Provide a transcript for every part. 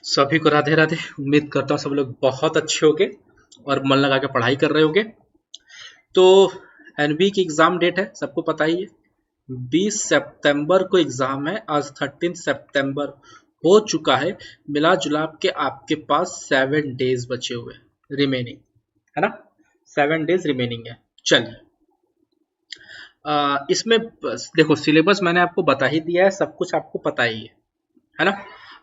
सभी को राधे राधे। उम्मीद करता हूँ सब लोग बहुत अच्छे होंगे और मन लगा के पढ़ाई कर रहे होंगे। तो एनबी की एग्जाम डेट है, सबको पता ही है। 20 सितंबर को एग्जाम है। आज 13 सितंबर हो चुका है। मिला जुला के आपके पास 7 डेज बचे हुए रिमेनिंग, है ना। 7 डेज रिमेनिंग है। चलिए, इसमें देखो, सिलेबस मैंने आपको बता ही दिया है, सब कुछ आपको पता ही है ना।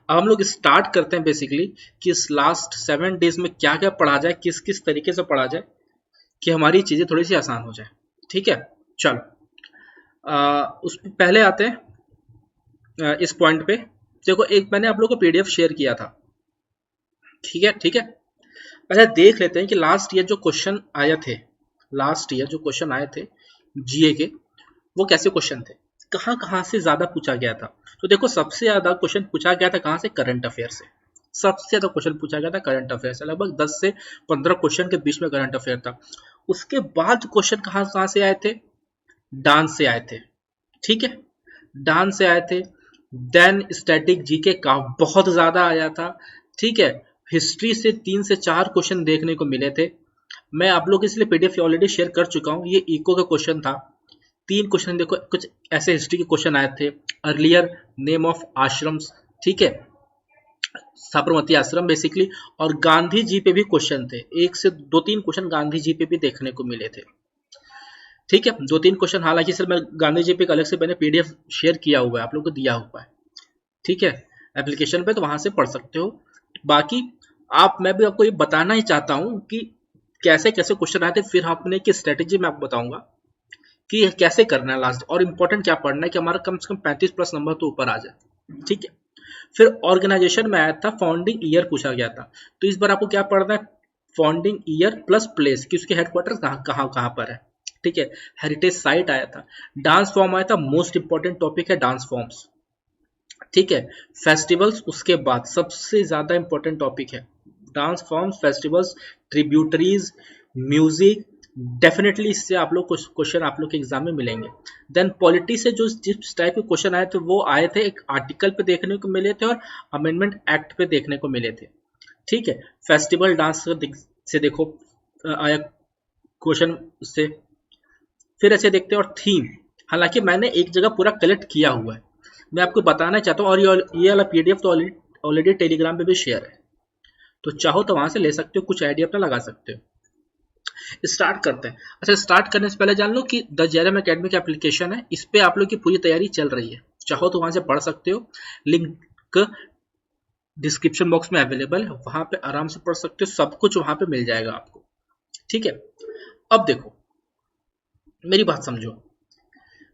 अब हम लोग स्टार्ट करते हैं बेसिकली कि इस लास्ट 7 डेज में क्या क्या पढ़ा जाए, किस किस तरीके से पढ़ा जाए कि हमारी चीजें थोड़ी सी आसान हो जाए। ठीक है, चलो उस पहले आते हैं इस पॉइंट पे। देखो, एक मैंने आप लोगों को पीडीएफ शेयर किया था, ठीक है ठीक है। पहले देख लेते हैं कि लास्ट ईयर जो क्वेश्चन आए थे, लास्ट ईयर जो क्वेश्चन आए थे जीए के, वो कैसे क्वेश्चन थे, कहाँ कहाँ से ज्यादा पूछा गया था। तो देखो, सबसे ज्यादा क्वेश्चन पूछा गया था कहाँ से, करंट अफेयर से। सबसे ज्यादा क्वेश्चन पूछा गया था करंट अफेयर से, लगभग 10 से 15 क्वेश्चन के बीच में करंट अफेयर था। उसके बाद क्वेश्चन कहाँ कहाँ से आए थे, डांस से आए थे, ठीक है, डांस से आए थे। देन स्टैटिक जीके का बहुत ज्यादा आया था, ठीक है। हिस्ट्री से 3 से 4 क्वेश्चन देखने को मिले थे। मैं आप लोग इसलिए पीडीएफ ऑलरेडी शेयर कर चुका हूँ। ये इको का क्वेश्चन था, 3 क्वेश्चन देखो, कुछ ऐसे हिस्ट्री के क्वेश्चन आए थे। अर्लियर नेम ऑफ आश्रम्स, ठीक है, साबरमती आश्रम बेसिकली। और गांधी जी पे भी क्वेश्चन थे, 1 से 2-3 क्वेश्चन गांधी जी पे भी देखने को मिले थे, ठीक है। 2-3 क्वेश्चन, हालांकि सर मैं गांधी जी पे अलग से मैंने पीडीएफ शेयर किया हुआ है, आप लोगों को दिया हुआ है, ठीक है, एप्लीकेशन पे, तो वहां से पढ़ सकते हो। बाकी मैं भी आपको ये बताना ही चाहता हूँ कि कैसे कैसे क्वेश्चन आए थे, फिर आपने की स्ट्रेटेजी मैं आपको बताऊंगा कि कैसे करना है लास्ट। और इम्पोर्टेंट क्या पढ़ना है कि हमारा कम से कम 35 प्लस नंबर तो ऊपर आ जाए, ठीक है। फिर ऑर्गेनाइजेशन में आया था, फाउंडिंग ईयर पूछा गया था। तो इस बार आपको क्या पढ़ना है, फाउंडिंग ईयर प्लस प्लेस कि उसके हेडक्वार्टर कहाँ कहाँ कहाँ पर है, ठीक है। हेरिटेज साइट आया था। डांस फॉर्म आया था, मोस्ट इंपॉर्टेंट टॉपिक है डांस फॉर्म्स, ठीक है। फेस्टिवल्स उसके बाद सबसे ज्यादा इंपॉर्टेंट टॉपिक है, dance forms, festivals, tributaries, music. Definitely इससे आप लोग कुछ क्वेश्चन आप लोग के एग्जाम में मिलेंगे। देन पॉलिटी से जो जिस टाइप के क्वेश्चन आए थे वो आए थे, एक आर्टिकल पे देखने को मिले थे और अमेंडमेंट एक्ट पे देखने को मिले थे, ठीक है। फेस्टिवल डांस से देखो आया क्वेश्चन से। फिर ऐसे देखते हैं, और थीम, हालांकि मैंने एक जगह पूरा कलेक्ट किया हुआ है, मैं आपको बताना चाहता हूँ। और ये वाला पीडीएफ तो ऑलरेडी टेलीग्राम पे भी शेयर है, तो चाहो तो वहां से ले सकते हो, कुछ आइडिया अपना लगा सकते हो। स्टार्ट करते हैं। अच्छा, स्टार्ट करने से पहले जान लो कि द जेरम एकेडमी की एप्लीकेशन है, इस पे आप लोग की पूरी तैयारी चल रही है, चाहो तो वहां से पढ़ सकते हो। लिंक डिस्क्रिप्शन बॉक्स में अवेलेबल है, वहां पे आराम से पढ़ सकते हो, सब कुछ वहां पे मिल जाएगा आपको, ठीक है। अब देखो, मेरी बात समझो,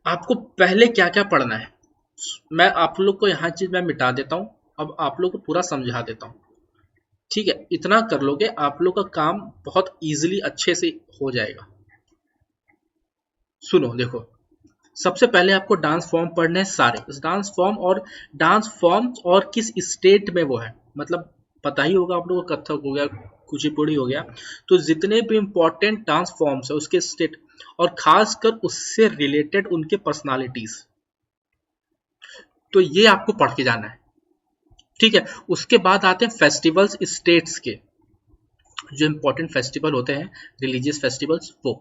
आपको पहले क्या क्या पढ़ना है। मैं आप लोग को यहाँ चीज मैं मिटा देता हूँ, अब आप लोग को पूरा समझा देता हूँ, ठीक है। इतना कर लोगे आप लोग का काम बहुत इजीली अच्छे से हो जाएगा। सुनो, देखो, सबसे पहले आपको डांस फॉर्म पढ़ने हैं सारे, डांस फॉर्म, और डांस फॉर्म और किस स्टेट में वो है, मतलब पता ही होगा आप लोगों को, कथक हो गया, कुचिपुड़ी हो गया, तो जितने भी इंपॉर्टेंट डांस फॉर्म्स है उसके स्टेट, और खासकर उससे रिलेटेड उनके पर्सनालिटीज, तो ये आपको पढ़ के जाना है, ठीक है। उसके बाद आते हैं फेस्टिवल्स स्टेट्स के, जो इंपॉर्टेंट फेस्टिवल होते हैं, रिलीजियस फेस्टिवल्स, वो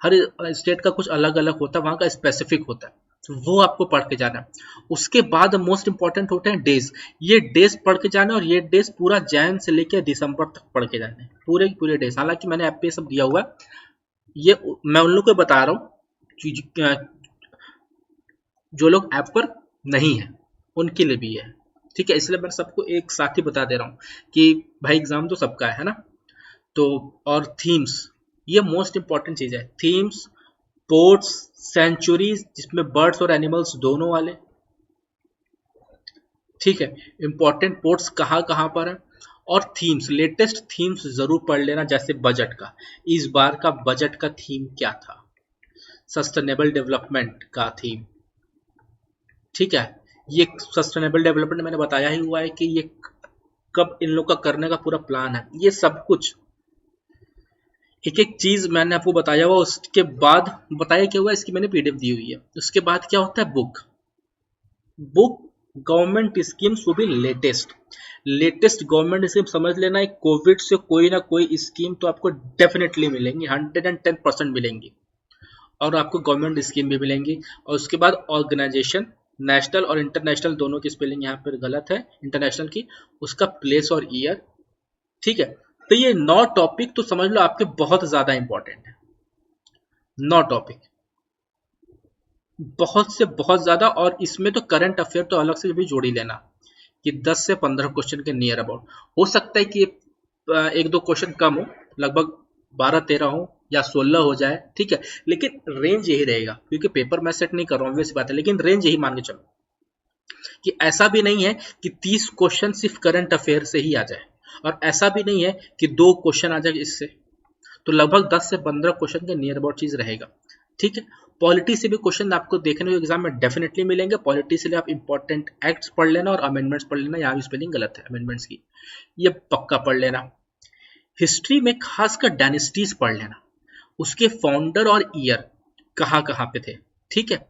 हर स्टेट का कुछ अलग अलग होता है, वहां का स्पेसिफिक होता है, तो वो आपको पढ़ के जाना है। उसके बाद मोस्ट इंपॉर्टेंट होते हैं डेज, ये डेज पढ़ के जाना है, और ये डेज पूरा जैन से लेकर दिसंबर तक पढ़ के जाना है, पूरे पूरे डेज। हालांकि मैंने ऐप पे सब दिया हुआ है, ये मैं उन लोग को बता रहा हूँ जो लोग ऐप पर नहीं है उनके लिए भी है, ठीक है। इसलिए मैं सबको एक साथ ही बता दे रहा हूँ कि भाई एग्जाम तो सबका है ना। तो और थीम्स, ये मोस्ट इंपॉर्टेंट चीज है, थीम्स, पोर्ट्स, सेंचुरीज जिसमें बर्ड्स और एनिमल्स दोनों वाले, ठीक है। इंपॉर्टेंट पोर्ट्स कहाँ कहाँ पर है, और थीम्स, लेटेस्ट थीम्स जरूर पढ़ लेना, जैसे बजट का, इस बार का बजट का थीम क्या था, सस्टेनेबल डेवलपमेंट का थीम, ठीक है। ये सस्टेनेबल डेवलपमेंट मैंने बताया ही हुआ है कि ये कब इन लोग का करने का पूरा प्लान है, ये सब कुछ एक एक चीज मैंने आपको बताया हुआ। उसके बाद बताया क्या हुआ, इसकी मैंने पीडीएफ दी हुई है। उसके बाद क्या होता है, बुक गवर्नमेंट स्कीम्स वो भी लेटेस्ट गवर्नमेंट स्कीम समझ लेना है। कोविड से कोई ना कोई स्कीम तो आपको डेफिनेटली मिलेंगी, 110% मिलेंगी, और आपको गवर्नमेंट स्कीम भी मिलेंगी। और उसके बाद ऑर्गेनाइजेशन, नेशनल और इंटरनेशनल दोनों की स्पेलिंग यहाँ पर गलत है इंटरनेशनल की, उसका प्लेस और ईयर। ठीक है, तो ये 9 टॉपिक तो समझ लो आपके बहुत ज्यादा इंपॉर्टेंट है। 9 टॉपिक बहुत से बहुत ज्यादा, और इसमें तो करंट अफेयर तो अलग से भी जोड़ ही लेना कि 10 से 15 क्वेश्चन के नियर अबाउट। हो सकता है कि एक दो क्वेश्चन कम हो, लगभग 12-13 हो या 16 हो जाए, ठीक है, लेकिन रेंज यही रहेगा, क्योंकि पेपर मैं सेट नहीं कर रहा हूँ, वैसी बात है, लेकिन रेंज यही मान के चलो कि ऐसा भी नहीं है कि 30 क्वेश्चन सिर्फ करंट अफेयर से ही आ जाए, और ऐसा भी नहीं है कि 2 क्वेश्चन आ जाए इससे, तो लगभग 10 से 15 क्वेश्चन के नियर अबाउट चीज रहेगा। ठीक है, पॉलिटी से भी क्वेश्चन आपको देखने को एग्जाम में डेफिनेटली मिलेंगे। पॉलिटी से लिए आप इंपॉर्टेंट एक्ट्स पढ़ लेना और अमेंडमेंट्स पढ़ लेना, यहाँ भी स्पेलिंग गलत है अमेंडमेंट्स की, ये पक्का पढ़ लेना। हिस्ट्री में खासकर डायनेस्टीज पढ़ लेना, उसके फाउंडर और ईयर कहाँ कहाँ पे थे, ठीक है,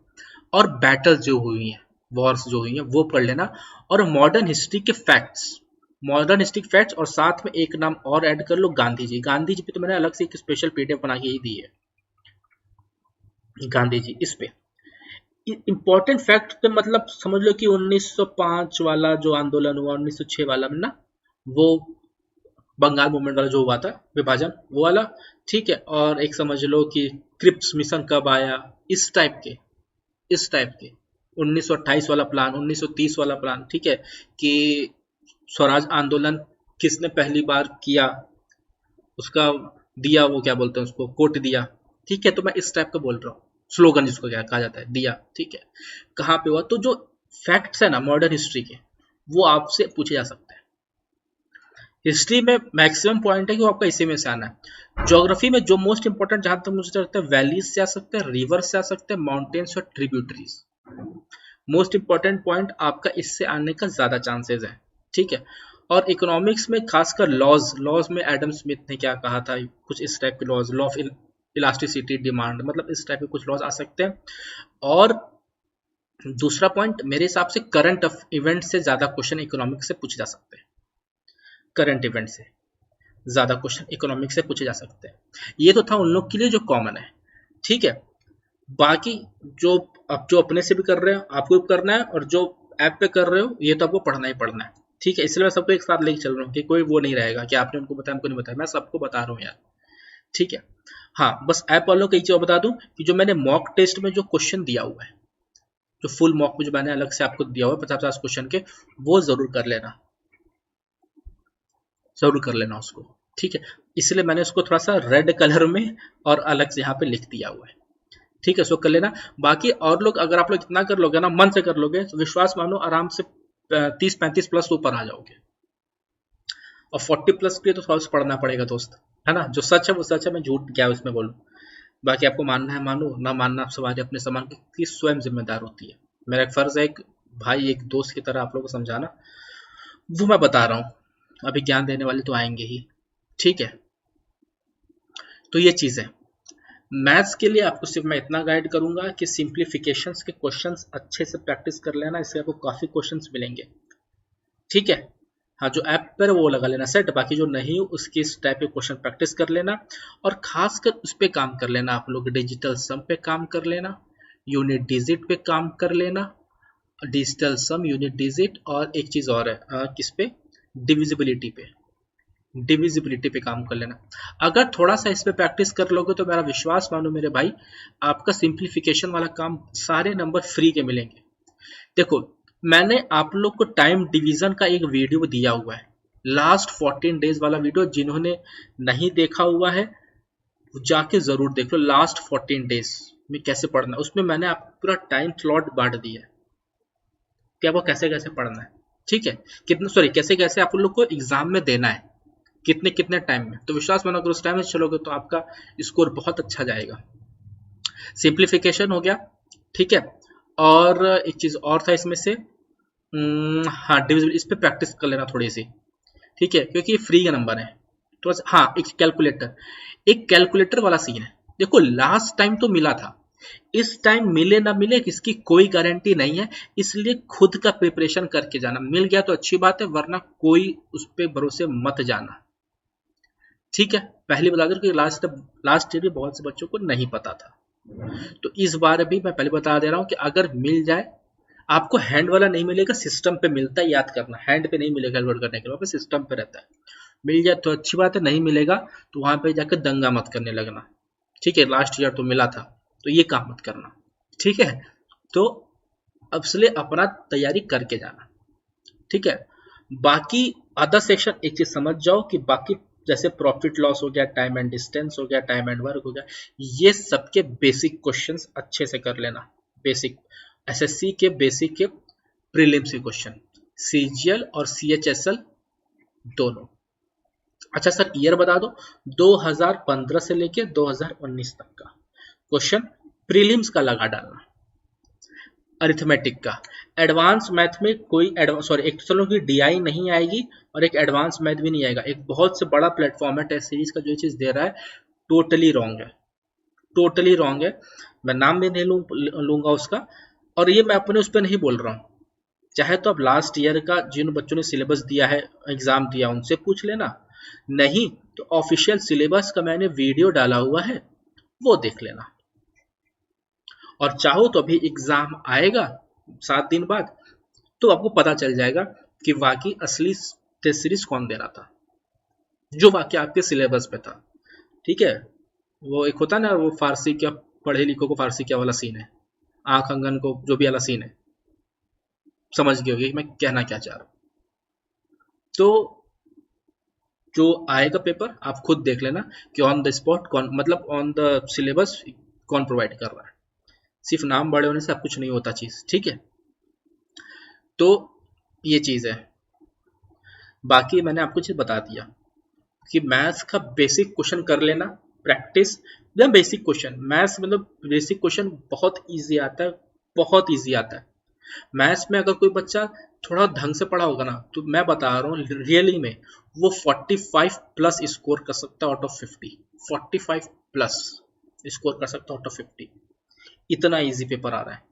और बैटल्स जो हुई हैं, वॉर्स जो हुई हैं वो पढ़ लेना। और मॉडर्न हिस्ट्री के फैक्ट्स, मॉडर्न हिस्ट्री फैक्ट्स, और साथ में एक नाम और ऐड कर लो, गांधी जी। गांधी जी पे तो मैंने अलग से एक स्पेशल पीडीएफ बना के ही दी है, गांधी जी इस पे इंपॉर्टेंट फैक्ट पे, मतलब समझ लो कि 1905 वाला जो आंदोलन हुआ, 1906 वाला में ना, वो बंगाल मूवमेंट वाला जो हुआ था विभाजन, वो वाला, ठीक है, और एक समझ लो कि क्रिप्स मिशन कब आया, इस टाइप के 1928 वाला प्लान, 1930 वाला प्लान, ठीक है, कि स्वराज आंदोलन किसने पहली बार किया, उसका दिया, वो क्या बोलते हैं उसको, कोट दिया, ठीक है, तो मैं इस टाइप का बोल रहा हूँ, स्लोगन जिसको क्या कहा जाता है, दिया, ठीक है, कहाँ पे हुआ। तो जो फैक्ट्स है ना मॉडर्न हिस्ट्री के, वो आपसे पूछे जा सकते हैं। हिस्ट्री में मैक्सिमम पॉइंट है कि वो आपका इसी में से आना है। ज्योग्राफी में जो मोस्ट इंपॉर्टेंट जहां तक मुझे लगता है, वैलीज से आ सकते हैं, रिवर से आ सकते हैं, माउंटेन्स और ट्रिब्यूटरीज। मोस्ट इंपॉर्टेंट पॉइंट आपका इससे आने का ज्यादा चांसेस है, ठीक है। और इकोनॉमिक्स में खासकर लॉज में एडम स्मिथ ने क्या कहा था, कुछ इस टाइप के laws, law of elasticity, demand, मतलब इस टाइप के कुछ लॉज आ सकते हैं। और दूसरा पॉइंट मेरे हिसाब से करंट इवेंट से ज्यादा क्वेश्चन इकोनॉमिक्स से पूछे जा सकते हैं, करंट इवेंट से ज्यादा क्वेश्चन इकोनॉमिक्स से पूछे जा सकते हैं। ये तो था उन लोग के लिए जो कॉमन है, ठीक है। बाकी जो आप जो अपने से भी कर रहे हो आपको भी करना है, और जो ऐप पे कर रहे हो ये तो आपको पढ़ना ही पढ़ना है, ठीक है। इसलिए मैं सबको एक साथ लेके चल रहा हूँ कि कोई वो नहीं रहेगा कि आपने उनको बताया हमको नहीं बताया, मैं सबको बता रहा हूँ यार, ठीक है। हाँ, बस ऐप वालों को एक चीज बता दूं कि जो मैंने मॉक टेस्ट में जो क्वेश्चन दिया हुआ है, जो फुल मॉक में जो मैंने अलग से आपको दिया हुआ है 50-50 क्वेश्चन के, वो जरूर कर लेना, जरूर कर लेना उसको, ठीक है। इसलिए मैंने उसको थोड़ा सा रेड कलर में और अलग से यहाँ पे लिख दिया हुआ है, ठीक है, इसको कर लेना। बाकी और लोग, अगर आप लोग इतना कर लोगे ना, मन से कर लोगे, तो विश्वास मानो आराम से 30-35 प्लस ऊपर आ जाओगे। और 40 प्लस के लिए तो थोड़ा सा पढ़ना पड़ेगा दोस्त, है ना। जो सच है वो सच है, मैं झूठ क्या उसमें बोलूँ। बाकी आपको मानना है मानो, ना मानना आप सवाल अपने सामान की स्वयं जिम्मेदार होती है। मेरा एक फर्ज है, एक भाई एक दोस्त की तरह आप लोगों को समझाना, वो मैं बता रहा हूँ। अभी ज्ञान देने वाले तो आएंगे ही, ठीक है। तो ये चीज है। मैथ्स के लिए आपको सिर्फ मैं इतना गाइड करूंगा कि सिंप्लीफिकेशंस के क्वेश्चंस अच्छे से प्रैक्टिस कर लेना, इससे आपको काफी क्वेश्चंस मिलेंगे, ठीक है। हाँ, जो ऐप पर वो लगा लेना सेट, बाकी जो नहीं उसकी इस टाइप के क्वेश्चन प्रैक्टिस कर लेना, और खासकर उस पर काम कर लेना आप लोग, डिजिटल सम पे काम कर लेना, यूनिट डिजिट पे काम कर लेना, डिजिटल सम, यूनिट डिजिट, और एक चीज और है, किस पे, डिविजिबिलिटी पे, डिविजिबिलिटी पे काम कर लेना। अगर थोड़ा सा इस पे प्रैक्टिस कर लोगे तो मेरा विश्वास मानो मेरे भाई, आपका सिंप्लीफिकेशन वाला काम सारे नंबर फ्री के मिलेंगे। देखो, मैंने आप लोग को टाइम डिवीजन का एक वीडियो दिया हुआ है, लास्ट 14 डेज वाला वीडियो, जिन्होंने नहीं देखा हुआ है जाके जरूर देख लो। लास्ट 14 डेज में कैसे पढ़ना है, उसमें मैंने आपको पूरा टाइम स्लॉट बांट दिया है कि आपको कैसे कैसे पढ़ना है, ठीक है, कैसे कैसे आप लोग को एग्जाम में देना है, कितने कितने टाइम में। तो विश्वास मानो अगर उस टाइम में चलोगे तो आपका स्कोर बहुत अच्छा जाएगा। सिंप्लीफिकेशन हो गया, ठीक है। और एक चीज और था इसमें से, हाँ, डिविजिबल, इस पे प्रैक्टिस कर लेना थोड़ी सी, ठीक है, क्योंकि ये फ्री का नंबर है। तो हाँ, एक कैलकुलेटर वाला सीन है। देखो लास्ट टाइम तो मिला था इस टाइम मिले ना मिले इसकी कोई गारंटी नहीं है, इसलिए खुद का प्रिपरेशन करके जाना। मिल गया तो अच्छी बात है, वरना कोई उस पर भरोसे मत जाना। ठीक है, पहले बता दूं कि लास्ट ईयर भी बहुत से बच्चों को नहीं पता था, तो इस बार भी मैं पहले बता दे रहा हूं कि अगर मिल जाए, आपको हैंड वाला नहीं मिलेगा, सिस्टम पे मिलता है, याद करना, हैंड पे नहीं मिलेगा कैलकुलेट करने के लिए, वहाँ पे सिस्टम पे रहता है। मिल जाए तो अच्छी बात है, नहीं मिलेगा तो वहां पे जाकर दंगा मत करने लगना। ठीक है, लास्ट ईयर तो मिला था तो ये काम मत करना। ठीक है, तो अब से अपना तैयारी करके जाना। ठीक है, बाकी अदर सेक्शन एक चीज समझ जाओ कि बाकी जैसे प्रॉफिट लॉस हो गया, टाइम एंड डिस्टेंस हो गया, टाइम एंड वर्क हो गया, ये सबके बेसिक क्वेश्चंस अच्छे से कर लेना। बेसिक एसएससी के बेसिक के प्रीलिम्स के क्वेश्चन, सीजीएल और सीएचएसएल दोनों। अच्छा सर ईयर बता दो, 2015 से लेके 2019 तक का क्वेश्चन प्रीलिम्स का लगा डालना, अरिथमेटिक का। एडवांस मैथ में कोई एक तो चलो कि डीआई नहीं आएगी और एक एडवांस मैथ भी नहीं आएगा। एक बहुत से बड़ा प्लेटफॉर्म है टेस्ट सीरीज का, जो चीज दे रहा है टोटली रॉन्ग है, टोटली रॉन्ग है। मैं नाम भी नहीं लूंगा उसका, और ये मैं अपने उस पर नहीं बोल रहा हूँ। चाहे तो अब लास्ट ईयर का जिन बच्चों ने सिलेबस दिया है, एग्जाम दिया, उनसे पूछ लेना, नहीं तो ऑफिशियल सिलेबस का मैंने वीडियो डाला हुआ है, वो देख लेना। और चाहो तो अभी एग्जाम आएगा 7 दिन बाद, तो आपको पता चल जाएगा कि वाकई असली टेस्ट सीरीज कौन दे रहा था, जो वाकई आपके सिलेबस पे था। ठीक है, वो एक होता है ना, वो फारसी क्या पढ़े लिखो को फारसी क्या वाला सीन है, आंख अंगन को जो भी वाला सीन है, समझ गए होगे मैं कहना क्या चाह रहा हूं। तो जो आएगा पेपर आप खुद देख लेना कि ऑन द स्पॉट कौन, मतलब ऑन द सिलेबस कौन प्रोवाइड कर रहा है। सिर्फ नाम बड़े होने से अब कुछ नहीं होता चीज। ठीक है, तो ये चीज है। बाकी मैंने आपको चीज बता दिया कि मैथ्स का बेसिक क्वेश्चन कर लेना, प्रैक्टिस। बेसिक क्वेश्चन मैथ्स मतलब बेसिक क्वेश्चन बहुत इजी आता है, बहुत इजी आता है। मैथ्स में अगर कोई बच्चा थोड़ा ढंग से पढ़ा होगा ना, तो मैं बता रहा हूँ रियली में वो 45 प्लस स्कोर कर सकता है आउट ऑफ 50। 45 प्लस स्कोर कर सकता है आउट ऑफ 50। इतना इजी पेपर आ रहा है,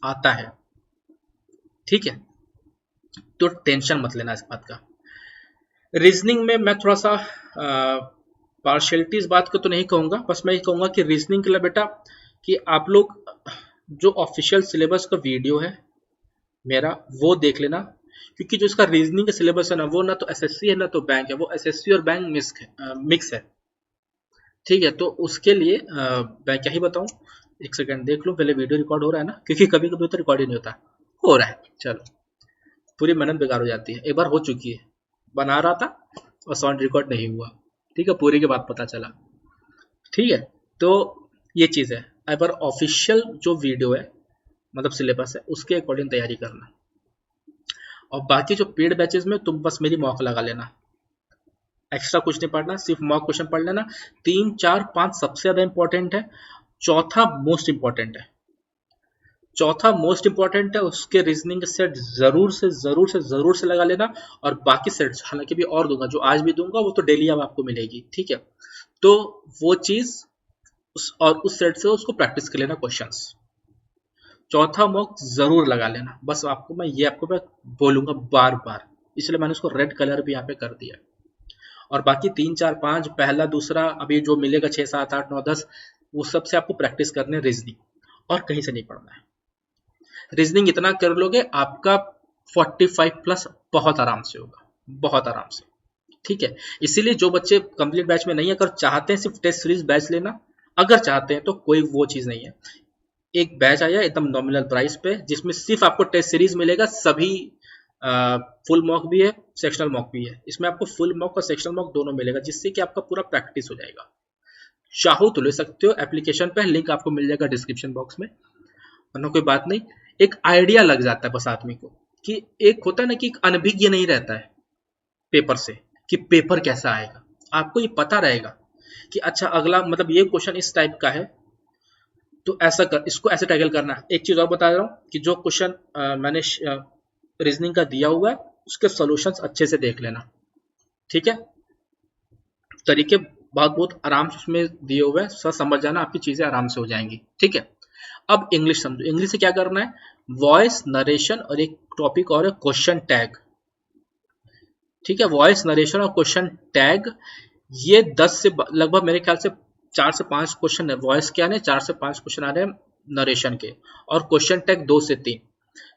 आता है। ठीक है, तो टेंशन मत लेना इस बात का। रीजनिंग में मैं थोड़ा सा पार्शियलिटी इस बात को तो नहीं कहूंगा, बस मैं ये कहूंगा कि रीजनिंग के लिए बेटा कि आप लोग जो ऑफिशियल सिलेबस का वीडियो है मेरा, वो देख लेना। क्योंकि जो इसका रीजनिंग का सिलेबस है ना, वो ना तो एसएससी है ना तो बैंक है, वो एसएससी और बैंक मिक्स है। ठीक है, तो उसके लिए मैं क्या ही बताऊं, एक सेकंड देख लूं पहले वीडियो रिकॉर्ड हो रहा है ना, क्योंकि कभी कभी तो रिकॉर्ड ही नहीं होता, हो रहा है। चलो, पूरी मेहनत बेकार हो जाती है। एक बार हो चुकी है, बना रहा था और साउंड रिकॉर्ड नहीं हुआ। ठीक है, पूरी के बाद पता चला। ठीक है, तो ये चीज है। अगर ऑफिशियल जो वीडियो है मतलब सिलेबस है, उसके अकॉर्डिंग तैयारी करना। और बाकी जो पेड बैचेस में तुम बस मेरी मॉक लगा लेना, एक्स्ट्रा कुछ नहीं पढ़ना, सिर्फ मॉक क्वेश्चन पढ़ लेना। 3, 4, 5 सबसे ज्यादा इंपॉर्टेंट है, चौथा मोस्ट इंपॉर्टेंट है। चौथा मोस्ट इंपॉर्टेंट है, उसके रीजनिंग सेट जरूर से लगा लेना। और बाकी सेट्स हालांकि भी और दूंगा, जो आज भी दूंगा वो तो डेली अब आपको मिलेगी। ठीक है, तो वो चीज उस सेट से उसको प्रैक्टिस कर लेना क्वेश्चंस। चौथा मॉक जरूर लगा लेना, बस आपको मैं बोलूंगा बार बार, इसलिए मैंने उसको रेड कलर भी यहाँ पे कर दिया। और बाकी 3, 4, 5 पहला दूसरा अभी जो मिलेगा 6, 7, 8, 9, 10 वो सबसे आपको प्रैक्टिस करने रीजनिंग, और कहीं से नहीं पढ़ना है। रीजनिंग इतना कर लोगे आपका 45 प्लस बहुत आराम से होगा, बहुत आराम से। ठीक है, इसीलिए जो बच्चे कंप्लीट बैच में नहीं है, अगर चाहते हैं सिर्फ टेस्ट सीरीज बैच लेना, अगर चाहते हैं तो कोई वो चीज नहीं है। एक बैच आया एकदम नॉमिनल प्राइस पे, जिसमें सिर्फ आपको टेस्ट सीरीज मिलेगा, सभी फुल मॉक भी है, सेक्शनल मॉक भी है। इसमें आपको फुल मॉक और सेक्शनल मॉक दोनों मिलेगा, जिससे कि आपका पूरा प्रैक्टिस हो जाएगा। चाहो तो ले सकते हो एप्लीकेशन पे, लिंक आपको मिल जाएगा डिस्क्रिप्शन बॉक्स में, वरना कोई बात नहीं। एक आइडिया लग जाता है बस आदमी को, कि एक होता है ना कि अनभिज्ञ नहीं रहता है पेपर से, कि पेपर कैसा आएगा। आपको ये पता रहेगा कि अच्छा अगला मतलब ये क्वेश्चन इस टाइप का है, तो ऐसा कर, इसको ऐसे टैकल करना है। एक चीज और बता रहा हूँ कि जो क्वेश्चन मैंने रीजनिंग का दिया हुआ है, उसके सॉल्यूशंस अच्छे से देख लेना। ठीक है, तरीके बहुत बहुत आराम से उसमें दिए हुए हैं, सर समझ जाना, आपकी चीजें आराम से हो जाएंगी। ठीक है, अब इंग्लिश समझो। इंग्लिश से क्या करना है, वॉइस नरेशन और एक टॉपिक और है क्वेश्चन टैग। ठीक है, वॉइस नरेशन और क्वेश्चन टैग, ये 10 से लगभग मेरे ख्याल से 4 से 5 क्वेश्चन है वॉइस के आने, 4 से 5 क्वेश्चन आ रहे हैं नरेशन के, और क्वेश्चन टैग 2 से 3।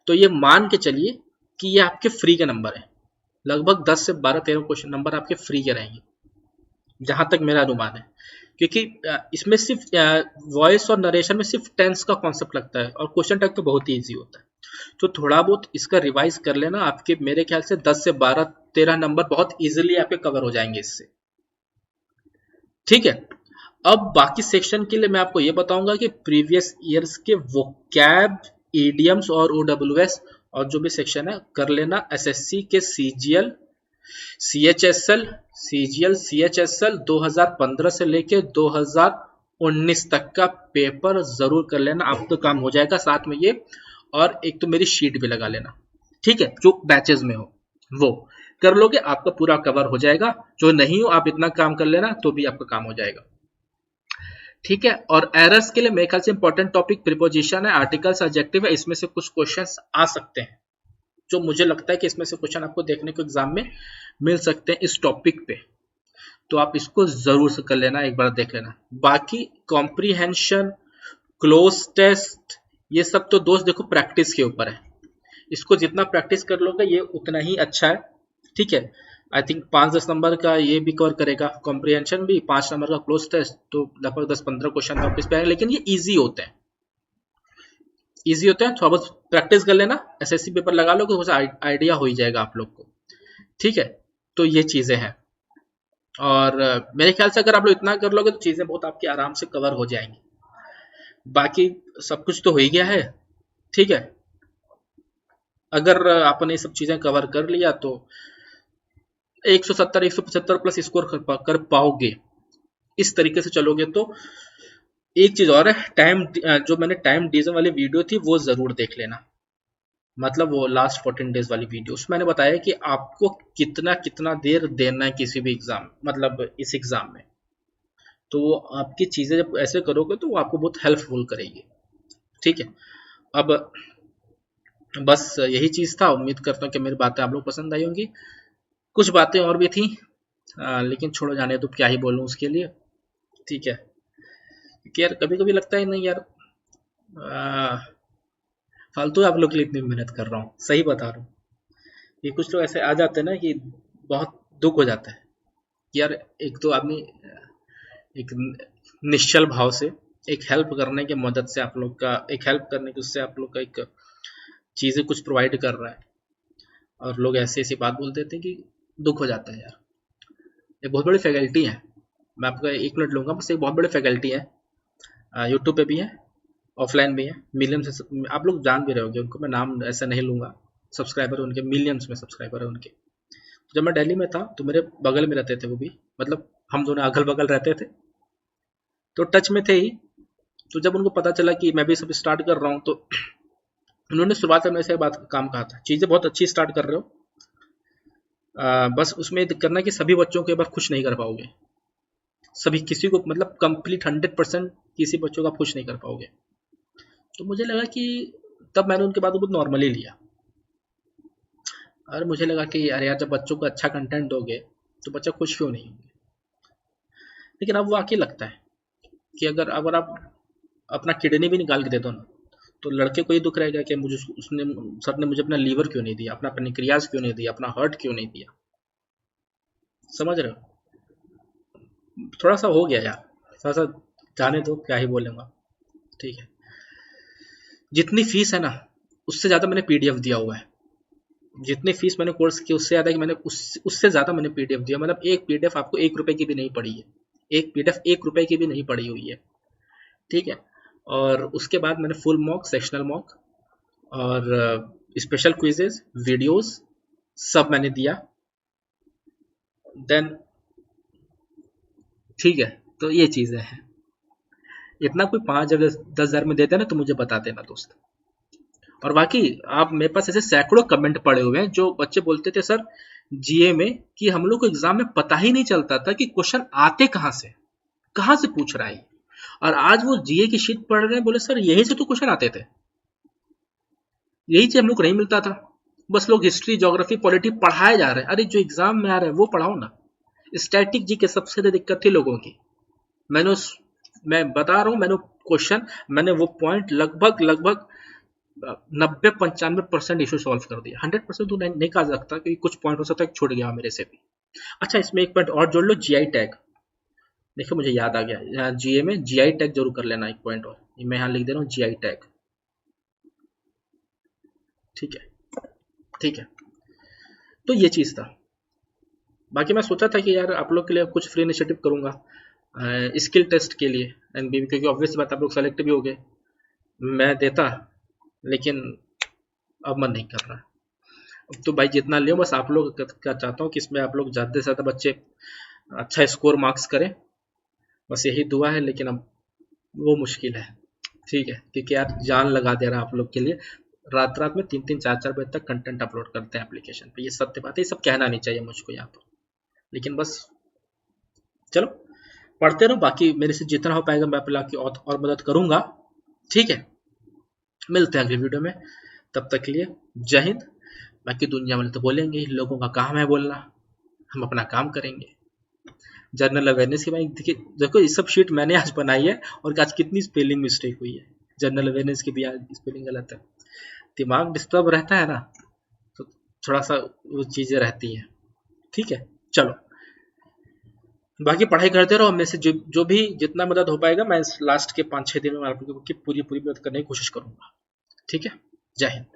तो ये मान के चलिए कि ये आपके फ्री के नंबर है, लगभग 10 से 12-13 क्वेश्चन नंबर आपके फ्री के रहेंगे, जहां तक मेरा अनुमान है। क्योंकि इसमें सिर्फ वॉइस और नरेशन में सिर्फ टेंस का कॉन्सेप्ट लगता है, और क्वेश्चन टैग तो बहुत ही ईजी होता है। तो थोड़ा बहुत इसका रिवाइज कर लेना, आपके मेरे ख्याल से 10 से 12-13 नंबर बहुत इजीली आपके कवर हो जाएंगे इससे। ठीक है, अब बाकी सेक्शन के लिए मैं आपको ये बताऊंगा कि प्रीवियस ईयर्स के वोकैब, ईडियम्स और ओडब्ल्यूएस और जो भी सेक्शन है कर लेना। एसएससी के सीजीएल, सीएचएसएल, सीजीएल, सीएचएसएल 2015 से लेके 2019 तक का पेपर जरूर कर लेना, आप तो काम हो जाएगा। साथ में ये और एक तो मेरी शीट भी लगा लेना। ठीक है, जो बैचेस में हो वो कर लोगे, आपका पूरा कवर हो जाएगा। जो नहीं हो आप इतना काम कर लेना तो भी आपका काम हो जाएगा। ठीक है, और एरर्स के लिए मेरे ख्याल से इंपॉर्टेंट टॉपिक प्रीपोजिशन है, आर्टिकल्स, एडजेक्टिव है। इसमें से कुछ क्वेश्चंस आ सकते हैं, जो मुझे लगता है कि इसमें से क्वेश्चन आपको देखने को एग्जाम में मिल सकते हैं इस टॉपिक पे, तो आप इसको जरूर से कर लेना, एक बार देख लेना। बाकी कॉम्प्रीहेंशन, क्लोज टेस्ट, ये सब तो दोस्त देखो प्रैक्टिस के ऊपर है, इसको जितना प्रैक्टिस कर लोगे ये उतना ही अच्छा है। ठीक है, आई थिंक 5-10 नंबर का ये भी कवर करेगा, कॉम्प्रीहेंशन भी, 5 नंबर का क्लोज टेस्ट, तो लगभग 10-15 क्वेश्चन वापस पे आएंगे। लेकिन ये इजी होते हैं, इजी होते हैं, थोड़ा बहुत प्रैक्टिस कर लेना, एसएससी पेपर लगा लोगे तो आइडिया हो ही जाएगा आप लोग को। ठीक है, तो ये चीजें हैं, और मेरे ख्याल से अगर आप लोग इतना कर लोगे तो चीजें बहुत आपकी आराम से कवर हो जाएंगी। बाकी सब कुछ तो हो ही गया है। ठीक है, अगर आपने ये सब चीजें कवर कर लिया तो 170-175 प्लस स्कोर कर पाओगे। इस तरीके से चलोगे तो। एक चीज और है, टाइम, जो मैंने टाइम डिवीजन वाली वीडियो थी वो जरूर देख लेना, मतलब वो लास्ट 14 डेज वाली वीडियो, उसमें मैंने बताया कि आपको कितना कितना देर देना है किसी भी एग्जाम, मतलब इस एग्जाम में। तो वो आपकी चीजें जब ऐसे करोगे तो वो आपको बहुत हेल्पफुल करेगी। ठीक है, अब बस यही चीज था, उम्मीद करता हूँ कि मेरी बातें आप लोग पसंद आई होंगी। कुछ बातें और भी थी, लेकिन छोड़ो, जाने तो क्या ही बोलूँ उसके लिए। ठीक है, क्योंकि यार कभी कभी लगता है नहीं यार, फालतू आप लोग के लिए इतनी मेहनत कर रहा हूँ, सही बता रहा हूँ। ये कुछ लोग ऐसे आ जाते हैं ना कि बहुत दुख हो जाता है कि यार एक तो आदमी एक निश्चल भाव से एक हेल्प करने की मदद से आप लोग का, एक हेल्प करने की उससे आप लोग का एक चीज़ें कुछ प्रोवाइड कर रहा है, और लोग ऐसी ऐसी बात बोल देते हैं कि दुख हो जाता है यार। ये बहुत बड़ी फैकल्टी है, मैं आपको 1 मिनट लूंगा, बस एक बहुत बड़ी फैकल्टी है, यूट्यूब पे भी है, ऑफलाइन भी है, मिलियन से आप लोग जान भी रहे होंगे उनको, मैं नाम ऐसा नहीं लूंगा। सब्सक्राइबर उनके मिलियंस में सब्सक्राइबर है उनके। जब मैं दिल्ली में था तो मेरे बगल में रहते थे वो भी, मतलब हम दोनों अगल बगल रहते थे, तो टच में थे ही। तो जब उनको पता चला कि मैं भी सब स्टार्ट कर रहा हूँ, तो उन्होंने शुरुआत में मेरे से बात काम कहा था, चीज़ें बहुत अच्छी स्टार्ट कर रहे हो, बस उसमें करना कि सभी बच्चों को एक बार खुश नहीं कर पाओगे, सभी किसी को, मतलब कंप्लीट 100% किसी बच्चों को आप खुश नहीं कर पाओगे। तो मुझे लगा कि तब मैंने उनके बात को बहुत नॉर्मली लिया, और मुझे लगा कि यार जब बच्चों को अच्छा कंटेंट दोगे तो बच्चा खुश क्यों नहीं होंगे। लेकिन अब वाकई लगता है कि अगर आप अपना किडनी भी निकाल के दे दो ना, तो लड़के को ये दुख रहेगा कि मुझे उसने, सर ने मुझे अपना लीवर क्यों नहीं दिया, अपना पेनक्रियाज क्यों नहीं दिया, अपना हार्ट क्यों नहीं दिया। समझ रहे हो, थोड़ा सा हो गया यार, थोड़ा सा जाने दो, क्या ही बोलूंगा। ठीक है, जितनी फीस है ना उससे ज़्यादा मैंने पीडीएफ दिया हुआ है, जितनी फीस मैंने कोर्स की उससे ज़्यादा कि मैंने उससे ज़्यादा मैंने पीडीएफ दिया, मतलब एक पीडीएफ आपको 1 रुपए की भी नहीं पड़ी है, एक पीडीएफ 1 रुपए की भी नहीं पड़ी हुई है। ठीक है, और उसके बाद मैंने फुल मॉक, सेक्शनल मॉक और स्पेशल क्विजेज, वीडियोस सब मैंने दिया। देन ठीक है, तो ये चीज़ें हैं। इतना कोई 5,000-10,000 में देते ना तो मुझे बता देना दोस्त। और बाकी आप, मेरे पास ऐसे सैकड़ों कमेंट पड़े हुए हैं जो बच्चे बोलते थे सर जीए में कि हम लोग को एग्जाम में पता ही नहीं चलता था कि क्वेश्चन आते कहाँ से पूछ रहा है। और आज वो जीए की शीट पढ़ रहे हैं, बोले सर यही से तो क्वेश्चन आते थे, यही चीज हम लोग को नहीं मिलता था। बस लोग हिस्ट्री, ज्योग्राफी, पॉलिटी पढ़ाए जा रहे हैं। अरे जो एग्जाम में आ रहा है वो पढ़ाओ ना। स्टैटिक जी के सबसे ज्यादा दिक्कत थी लोगों की। मैं बता रहा हूँ, मैंने वो पॉइंट लगभग 90-95% इशू सॉल्व कर दिया। 100% तो नहीं कहा जा सकता, क्योंकि कुछ पॉइंट हो सकता है छूट गया मेरे से भी। अच्छा, इसमें एक पॉइंट और जोड़ लो, जीआई टैग। देखो मुझे याद आ गया, यहाँ जीए में जीआई टैग जरूर कर लेना, एक पॉइंट और मैं यहाँ लिख दे रहा हूँ, जीआई टैग। ठीक है, ठीक है। तो ये चीज था। बाकी मैं सोचा था कि यार आप लोग के लिए कुछ फ्री इनिशिएटिव करूंगा स्किल टेस्ट के लिए एनबीबी, क्योंकि ऑब्वियस बात आप लोग सेलेक्ट भी हो गए, मैं देता, लेकिन अब मन नहीं कर रहा। तो भाई जितना लियो, बस आप लोग क्या चाहता हूँ कि इसमें आप लोग ज़्यादा से ज़्यादा बच्चे अच्छा स्कोर मार्क्स करें, बस यही दुआ है। लेकिन अब वो मुश्किल है, ठीक है, क्योंकि यार जान लगा दे रहा आप लोग के लिए। रात रात में 3-3, 4-4 बजे तक कंटेंट अपलोड करते हैं एप्लीकेशन पे, ये सत्य बात है, ये सब कहना नहीं चाहिए मुझको यहाँ पर, लेकिन बस चलो पढ़ते रहो। बाकी मेरे से जितना हो पाएगा मैं आपकी और मदद करूंगा, ठीक है। मिलते हैं अगली वीडियो में, तब तक के लिए जय हिंद। बाकी दुनिया वाले तो बोलेंगे ही, लोगों का काम है बोलना, हम अपना काम करेंगे। जनरल अवेयरनेस की भाई देखो ये सब शीट मैंने आज बनाई है, और आज कितनी स्पेलिंग मिस्टेक हुई है, जनरल अवेयरनेस की भी आज स्पेलिंग गलत है। दिमाग डिस्टर्ब रहता है ना, तो थोड़ा सा वो चीजें रहती हैं, ठीक है। चलो बाकी पढ़ाई करते रहो, मेरे से जो भी जितना मदद हो पाएगा मैं लास्ट के 5-6 दिन में आप लोगों की पूरी मदद करने की कोशिश करूंगा, ठीक है। जय हिंद।